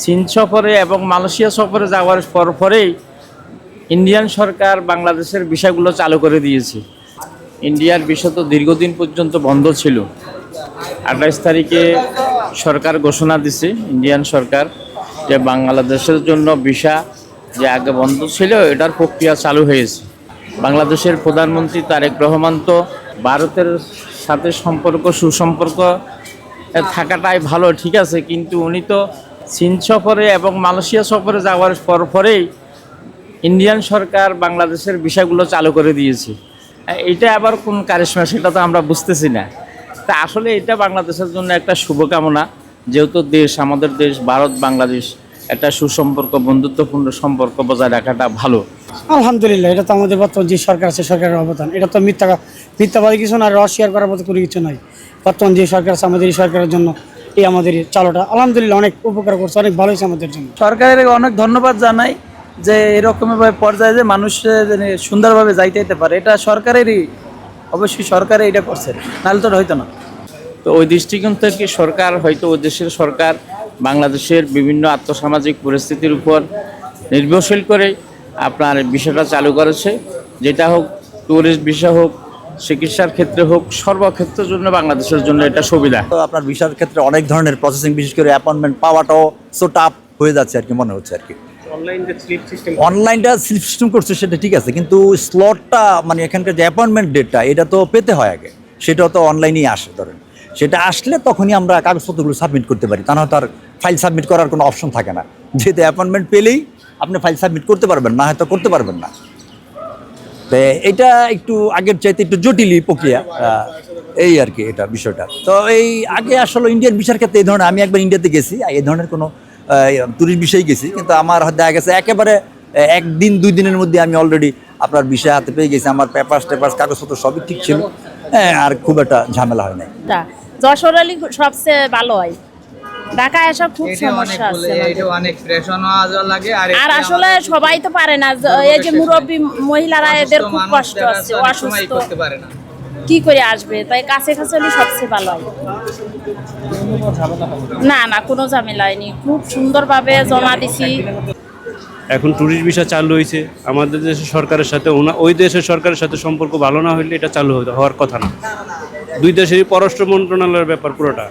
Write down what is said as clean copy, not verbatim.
চীন সফরে এবং মালয়েশিয়া সফরে যাওয়ার পরেই ইন্ডিয়ান সরকার বাংলাদেশের ভিসাগুলো চালু করে দিয়েছে। ইন্ডিয়ার ভিসা তো দীর্ঘদিন পর্যন্ত বন্ধ ছিল। 28 তারিখে সরকার ঘোষণা দিছে, ইন্ডিয়ান সরকার, যে বাংলাদেশের জন্য ভিসা যে আগে বন্ধ ছিল এটার প্রক্রিয়া চালু হয়েছে। বাংলাদেশের প্রধানমন্ত্রী তারেক রহমান তো ভারতের সাথে সুসম্পর্ক থাকাটাই ভালো, ঠিক আছে, কিন্তু উনি তো চীন সফরে এবং মালয়েশিয়া সফরে যাওয়ার পরেই ইন্ডিয়ান সরকার বাংলাদেশের ভিসাগুলো চালু করে দিয়েছে। এইটা আবার কোন কারিশমা সেটা তো আমরা বুঝতেছি না। তা আসলে এটা বাংলাদেশের জন্য একটা শুভকামনা, যেহেতু আমাদের দেশ ভারত বাংলাদেশ একটা সুসম্পর্ক, বন্ধুত্বপূর্ণ সম্পর্ক বজায় রাখাটা ভালো। আলহামদুলিল্লাহ, এটা তো আমাদের বর্তমান যে সরকার আছে সরকারের অবদান, এটা তো মিথ্যাবাদী কিছু না, অস্বীকার করার মতো কোনো কিছু নাই। বর্তমান যে সরকার আছে আমাদের এই সরকারের জন্য এই আমাদের চালুটা আলহামদুলিল্লাহ অনেক উপকার করছে, অনেক ভালো হয়েছে আমাদের জন্য। সরকারের অনেক ধন্যবাদ জানাই যে এরকমভাবে পর্যায়ে যে মানুষ সুন্দরভাবে যাইতে যেতে পারে, এটা সরকারেরই, অবশ্যই সরকারে এটা করছে, নাহলে তো হয়তো না। তো ওই দৃষ্টিকোণ থেকে সরকার হয়তো ওই দেশের সরকার বাংলাদেশের বিভিন্ন আর্থসামাজিক পরিস্থিতির উপর নির্ভরশীল করে আপনার বিষয়টা চালু করেছে। যেটা হোক, ট্যুরিস্ট ভিসা হোক, চিকিৎসার ক্ষেত্রে হোক, সর্বক্ষেত্রের জন্য বাংলাদেশের জন্য এটা সুবিধা। তো আপনার ভিসার ক্ষেত্রে অনেক ধরনের প্রসেসিং, বিশেষ করে অ্যাপয়েন্টমেন্ট পাওয়াটাও সো টাফ হয়ে যাচ্ছে আর কি, মনে হচ্ছে আর কি। অনলাইনটা স্লিপ সিস্টেম করছে সেটা ঠিক আছে, কিন্তু স্লটটা মানে এখানকার যে অ্যাপয়েন্টমেন্ট ডেটটা এটা তো পেতে হয় আগে, সেটাও তো অনলাইনেই আসে। ধরেন সেটা আসলে তখনই আমরা কাগজপত্রগুলো সাবমিট করতে পারি, তা না হয়তো আর ফাইল সাবমিট করার কোনো অপশন থাকে না। যেহেতু অ্যাপয়েন্টমেন্ট পেলেই আপনি ফাইল সাবমিট করতে পারবেন, না হয়তো করতে পারবেন না। তো এটা একটু আগের চাইতে একটু জটিলই প্রক্রিয়া, এই আর কি এটা বিষয়টা। তো এই আগে আসলে ইন্ডিয়ান ভিসার ক্ষেত্রে এই ধরনের, আমি একবার ইন্ডিয়াতে গেছি, এই ধরনের কোনো ট্যুরিস্ট বিষয়ে গেছি, কিন্তু আমার দেখা গেছে একেবারে একদিন 2 দিনের মধ্যে আমি অলরেডি আপনার ভিসা হাতে পেয়ে গেছি। আমার পেপারস কাগজপত্র সবই ঠিক ছিল, হ্যাঁ, আর খুব একটা ঝামেলা হয় নাই। যশোর আলী সবচেয়ে ভালো হয়, ঢাকায় আসা খুব সমস্যা আছে, আর আসলে সবাই তো পারে না, এই যে মুরব্বী মহিলারা, এদের খুব কষ্ট আছে, অসুস্থ, কি করে আসবে, তাই কাছে কাছে হলে সবচেয়ে ভালো হয়। না না, কোনো ঝামেলা হয়নি, খুব সুন্দরভাবে জমা দিছি। এখন ট্যুরিস্ট ভিসা চালু হয়েছে, আমাদের দেশের সরকারের সাথে ওই দেশের সরকারের সাথে সম্পর্ক ভালো না হলে এটা চালু হওয়ার কথা না। দুই দেশেরই পররাষ্ট্র মন্ত্রণালয়ের ব্যাপার পুরোটা।